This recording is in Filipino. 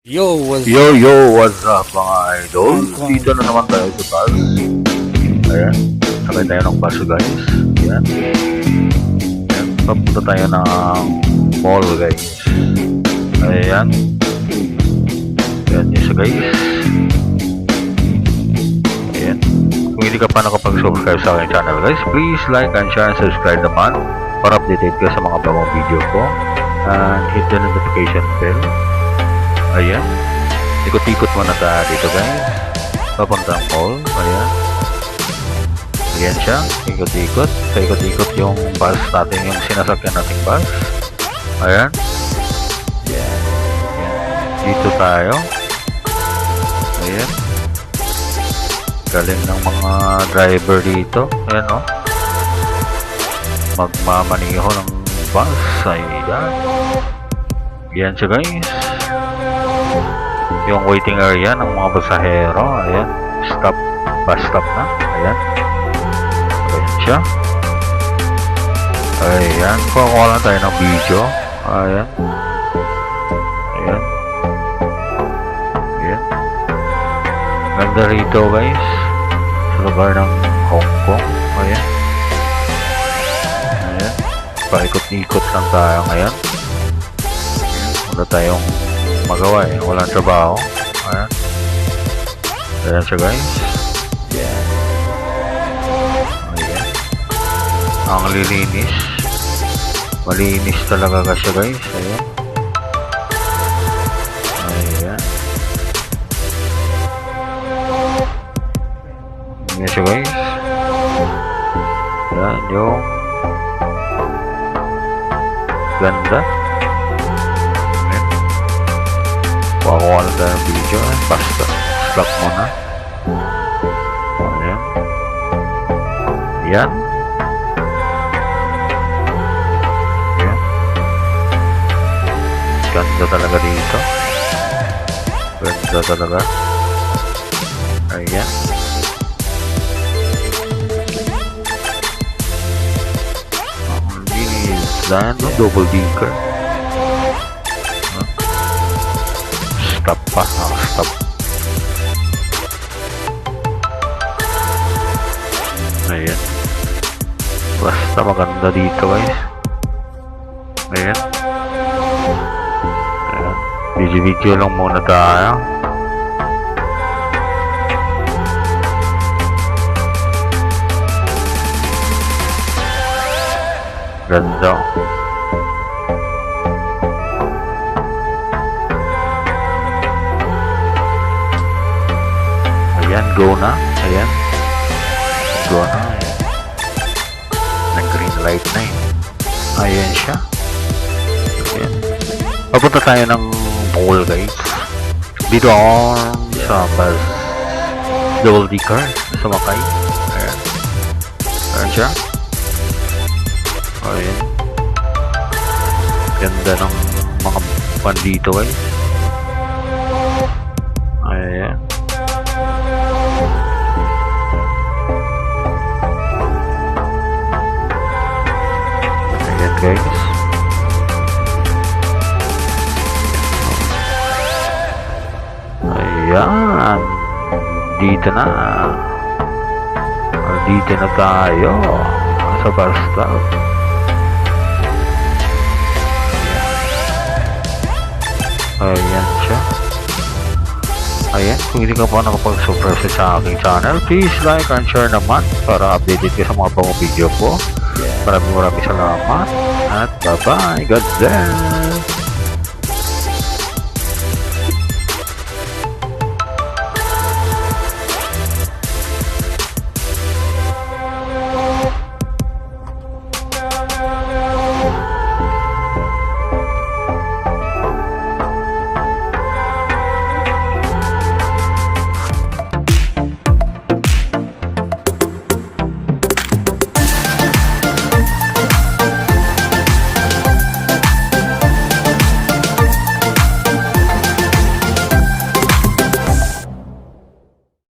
Yo, what's up mga idol? Dito na naman tayo sa bus. Ayan, sakay tayo ng bus guys. Ayan. Ayan, papunta tayo ng mall guys. Ayan. Ayan yun siya guys. Ayan. Kung hindi ka pa nakapag-subscribe sa aking channel guys, please like and share and subscribe naman para updated ka sa mga bagong video ko. And hit the notification bell. Ayan. Ikot-ikot muna tayo dito guys. Papuntang mall. Ayan. Ayan siya. Ikot-ikot. Ikot-ikot yung bus natin. Yung sinasakyan nating bus. Ayan. Ayan. Ayan. Dito tayo. Ayan. Galing ng mga driver dito. Ayan o. Magmamaniho ng bus. Ayan. Ayan siya guys. Yung waiting area ng mga pasahero. Ayan. Bus stop na. Ayan. Ayan siya. Ayan. Kukuha lang tayo ng video. Ayan. Ayan. Ayan. Ganda rito guys. Sa lugar ng Hong Kong. Ayan. Ayan. Paikot-ikot lang tayo ngayon. Ayan. Wala tayong magawa eh, walang trabaho. Ayan. Ayan siya guys. Ayan. Ayan. Ang lilinis. Malinis talaga kasi guys. Ayan. Ayan. Ayan siya guys. Ayan yung ganda. Kuha lang tayo ng video eh. Basta stop muna. Ayan. Ayan. Ayan. Ganda talaga dito. Ganda talaga. Ayan. Ang linis. Dahil no? Double decker. Stop pa. Stop. Ayan. Basta maganda dito guys. Ayan. Ayan. Video lang muna tayo. Ganda. Ayan, go na. Ayan. Go na. Ayan. Nag-green light na eh. Ayan siya. Ayan. Papunta tayo ng mall guys. Dito ako sa bus. Double decker. Sumakay. Ayan. Ayan siya. Ayan. Ganda ng mga pandito guys. Ayan. Guys. Ayan. Dito na. Dito na tayo. Sa bus stop. Ayan siya. Ayan. Kung hindi ka pa nakapag-subscribe sa aking channel, please like and share naman para updated ka sa mga pang video ko. Maraming salamat at bye bye. God bless.